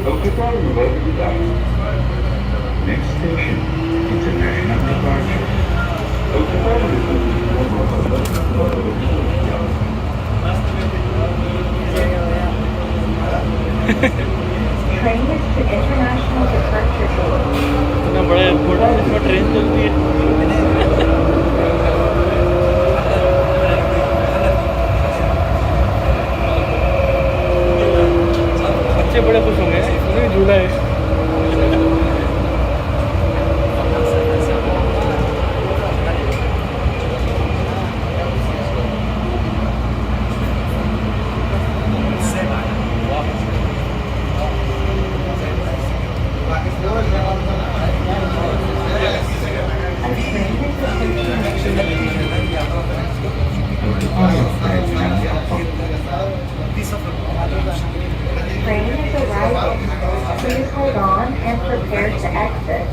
Occupy reverse Next station, international departure. Occupy Train is to international departure gate. इतना बड़ा airport है इसमें train चलती है बच्चे बड़े खुश होंगे इसमें झूला है Train is arriving. Please hold on and prepare to exit.